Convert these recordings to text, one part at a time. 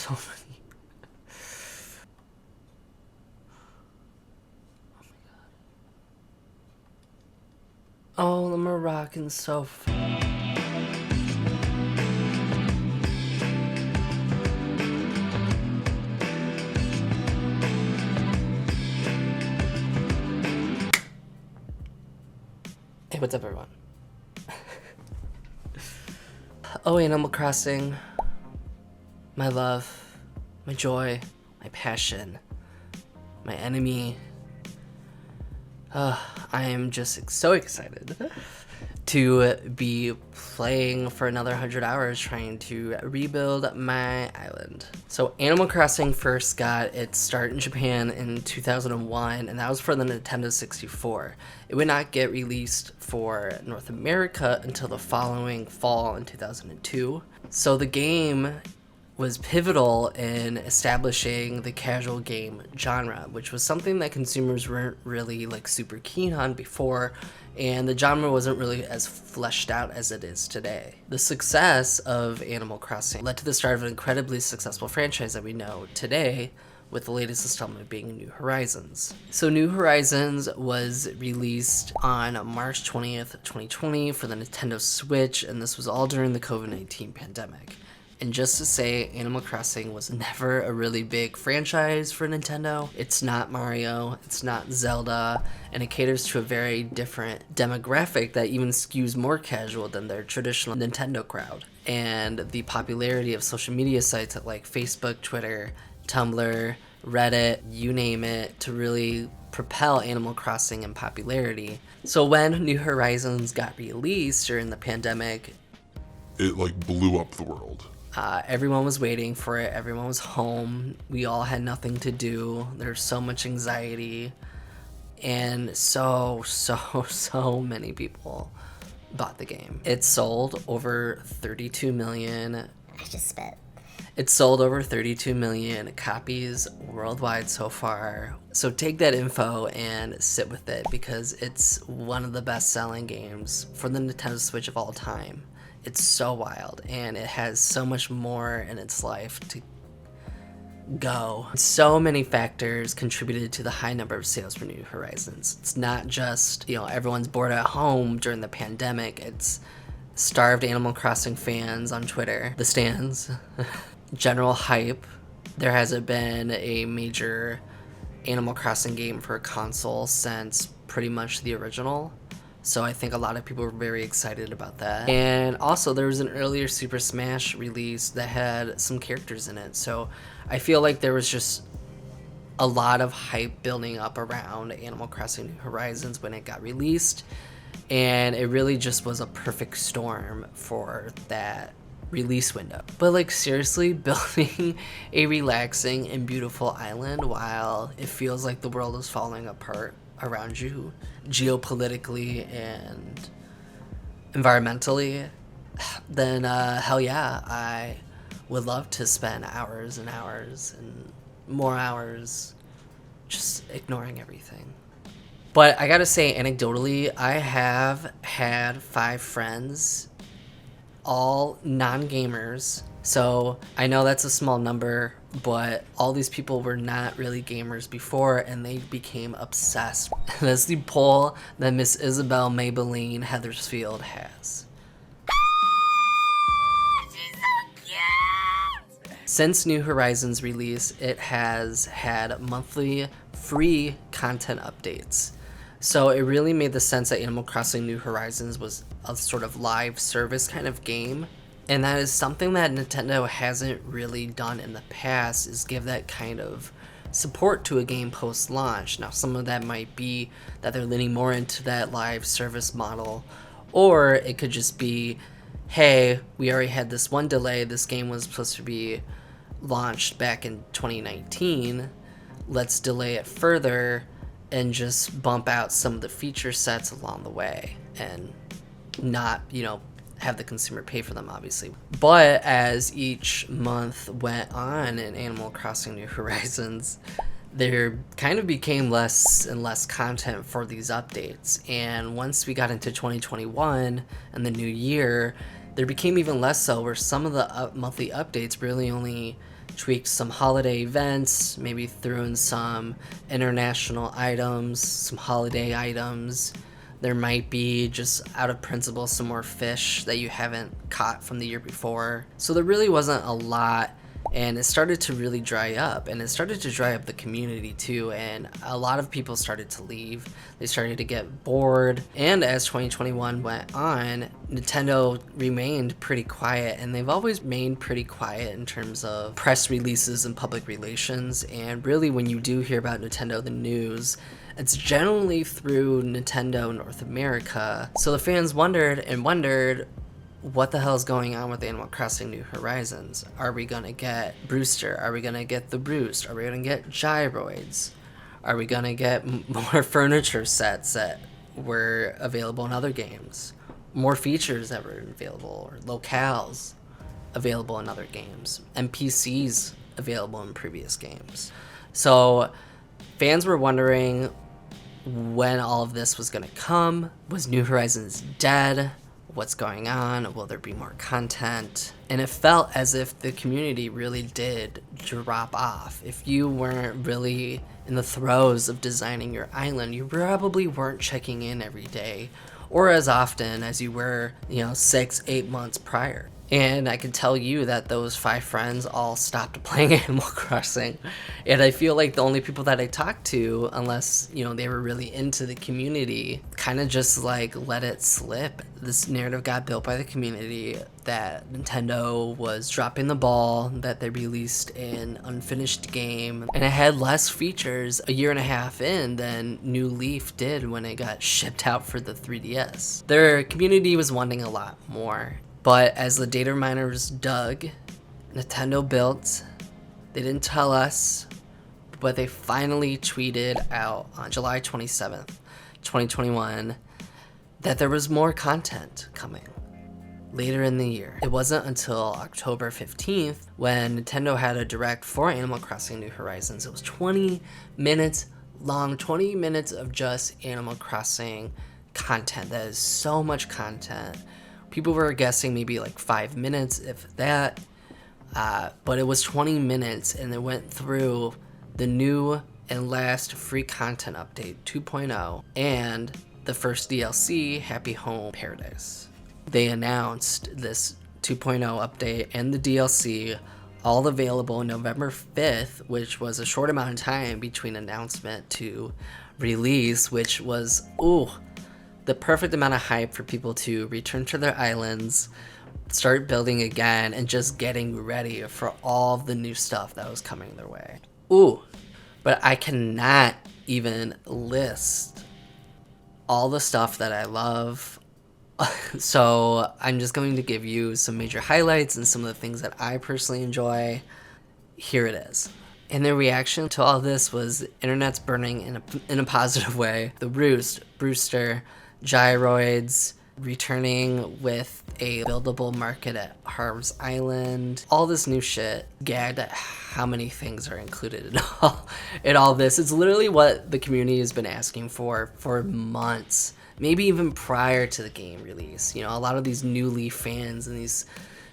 so many. Oh, the Moroccan sofa. Hey, what's up, everyone? Oh, Animal Crossing. My love, my joy, my passion, my enemy. I am just so excited to be playing for another 100 hours trying to rebuild my island. So Animal Crossing first got its start in Japan in 2001, and that was for the Nintendo 64. It would not get released for North America until the following fall in 2002. So the game was pivotal in establishing the casual game genre, which was something that consumers weren't really like super keen on before, and the genre wasn't really as fleshed out as it is today. The success of Animal Crossing led to the start of an incredibly successful franchise that we know today, with the latest installment being New Horizons. So New Horizons was released on March 20th, 2020 for the Nintendo Switch, and this was all during the COVID-19 pandemic. And just to say, Animal Crossing was never a really big franchise for Nintendo. It's not Mario, it's not Zelda, and it caters to a very different demographic that even skews more casual than their traditional Nintendo crowd. And the popularity of social media sites like Facebook, Twitter, Tumblr, Reddit, you name it, to really propel Animal Crossing in popularity. So when New Horizons got released during the pandemic, it like blew up the world. Everyone was waiting for it. Everyone was home. We all had nothing to do. There's so much anxiety. And so many people bought the game. It sold over 32 million. I just spit. It's sold over 32 million copies worldwide so far. So take that info and sit with it, because it's one of the best-selling games for the Nintendo Switch of all time. It's so wild, and it has so much more in its life to go. So many factors contributed to the high number of sales for New Horizons. It's not just, everyone's bored at home during the pandemic. It's starved Animal Crossing fans on Twitter, the stands, general hype. There hasn't been a major Animal Crossing game for a console since pretty much the original. So I think a lot of people were very excited about that. And also there was an earlier Super Smash release that had some characters in it. So I feel like there was just a lot of hype building up around Animal Crossing New Horizons when it got released. And it really just was a perfect storm for that release window. But like, seriously, building a relaxing and beautiful island while it feels like the world is falling apart around you geopolitically and environmentally, then hell yeah, I would love to spend hours and hours and more hours just ignoring everything. But I gotta say, anecdotally, I have had 5 friends, all non-gamers. So I know that's a small number, but all these people were not really gamers before, and they became obsessed. That's the poll that Miss Isabel Maybelline Heathersfield has. She's so cute! Since New Horizons release, it has had monthly free content updates. So it really made the sense that Animal Crossing New Horizons was a sort of live service kind of game. And that is something that Nintendo hasn't really done in the past, is give that kind of support to a game post-launch. Now, some of that might be that they're leaning more into that live service model, or it could just be, hey, we already had this one delay. This game was supposed to be launched back in 2019. Let's delay it further and just bump out some of the feature sets along the way and not, have the consumer pay for them, obviously. But as each month went on in Animal Crossing New Horizons, there kind of became less and less content for these updates. And once we got into 2021 and the new year, there became even less so, where some of the monthly updates really only tweak some holiday events, maybe threw in some international items, some holiday items. There might be, just out of principle, some more fish that you haven't caught from the year before. So there really wasn't a lot, and it started to really dry up, and it started to dry up the community too, and a lot of people started to leave. They started to get bored, and as 2021 went on, Nintendo remained pretty quiet, and they've always remained pretty quiet in terms of press releases and public relations. And really, when you do hear about Nintendo, the news, it's generally through Nintendo North America. So the fans wondered, what the hell is going on with Animal Crossing New Horizons? Are we gonna get Brewster? Are we gonna get the Brewst? Are we gonna get gyroids? Are we gonna get more furniture sets that were available in other games? More features that were available, or locales available in other games, NPCs available in previous games. So fans were wondering when all of this was gonna come. Was New Horizons dead? What's going on? Will there be more content? And it felt as if the community really did drop off. If you weren't really in the throes of designing your island, you probably weren't checking in every day or as often as you were, 6-8 months prior. And I can tell you that those 5 friends all stopped playing Animal Crossing. And I feel like the only people that I talked to, unless, they were really into the community, kind of just let it slip. This narrative got built by the community that Nintendo was dropping the ball, that they released an unfinished game, and it had less features a year and a half in than New Leaf did when it got shipped out for the 3DS. Their community was wanting a lot more. But as the data miners dug, Nintendo built, they didn't tell us, but they finally tweeted out on July 27th, 2021, that there was more content coming later in the year. It wasn't until October 15th when Nintendo had a direct for Animal Crossing New Horizons. It was 20 minutes long, 20 minutes of just Animal Crossing content. That is so much content. People were guessing maybe 5 minutes, if that, but it was 20 minutes, and it went through the new and last free content update 2.0 and the first DLC, Happy Home Paradise. They announced this 2.0 update and the DLC all available November 5th, which was a short amount of time between announcement to release, which was, the perfect amount of hype for people to return to their islands, start building again, and just getting ready for all the new stuff that was coming their way. But I cannot even list all the stuff that I love. So I'm just going to give you some major highlights and some of the things that I personally enjoy. Here it is. And their reaction to all this was internet's burning in a positive way. The Brewster, gyroids, returning with a buildable market at Harv's Island, all this new shit. Gagged at how many things are included in all this. It's literally what the community has been asking for months, maybe even prior to the game release. A lot of these New Leaf fans and these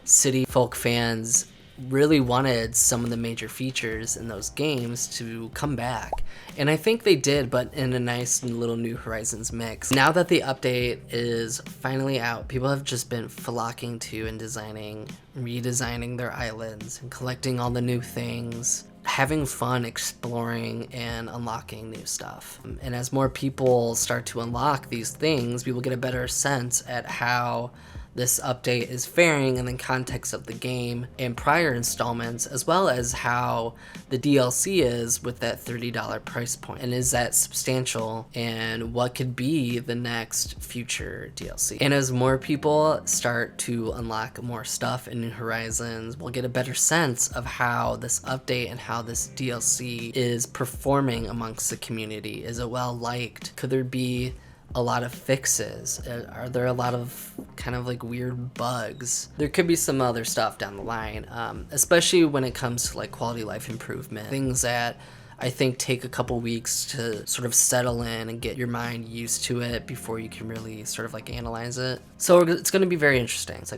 city folk fans really wanted some of the major features in those games to come back. And I think they did, but in a nice little New Horizons mix. Now that the update is finally out, people have just been flocking to and redesigning their islands and collecting all the new things, having fun exploring and unlocking new stuff. And as more people start to unlock these things, we will get a better sense at how this update is faring in the context of the game and prior installments, as well as how the DLC is with that $30 price point. And is that substantial? And what could be the next future DLC? And as more people start to unlock more stuff in New Horizons, we'll get a better sense of how this update and how this DLC is performing amongst the community. Is it well liked? Could there be a lot of fixes? Are there a lot of kind of weird bugs? There could be some other stuff down the line, especially when it comes to quality life improvement, things that I think take a couple weeks to sort of settle in and get your mind used to it before you can really sort of analyze it. So it's going to be very interesting. It's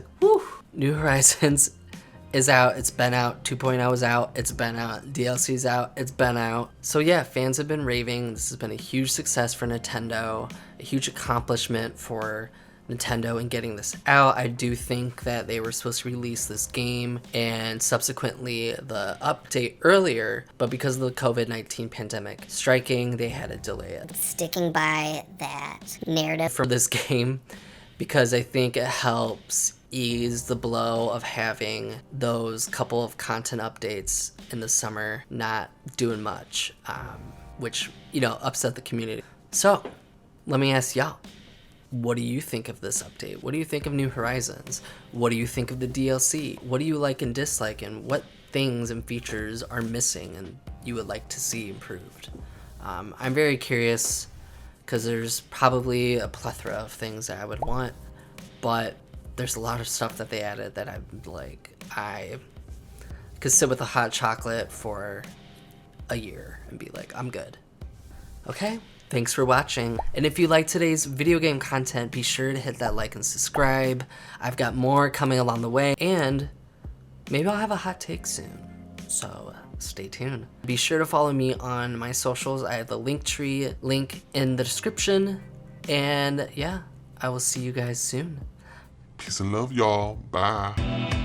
New Horizons is out, it's been out. 2.0 is out, it's been out. DLC's out, it's been out. So yeah, fans have been raving. This has been a huge success for Nintendo, a huge accomplishment for Nintendo in getting this out. I do think that they were supposed to release this game and subsequently the update earlier, but because of the COVID-19 pandemic striking, they had to delay it. Sticking by that narrative For this game, because I think it helps ease the blow of having those couple of content updates in the summer not doing much, which, you know, upset the community. So let me ask y'all, what do you think of this update? What do you think of New Horizons? What do you think of the DLC? What do you like and dislike, and what things and features are missing and you would like to see improved? I'm very curious because there's probably a plethora of things that I would want, but there's a lot of stuff that they added that I'm like, I could sit with a hot chocolate for a year and be like, I'm good. Okay? Thanks for watching. And if you like today's video game content, be sure to hit that like and subscribe. I've got more coming along the way, and maybe I'll have a hot take soon. So stay tuned. Be sure to follow me on my socials. I have the Linktree link in the description. And yeah, I will see you guys soon. Peace and love, y'all. Bye.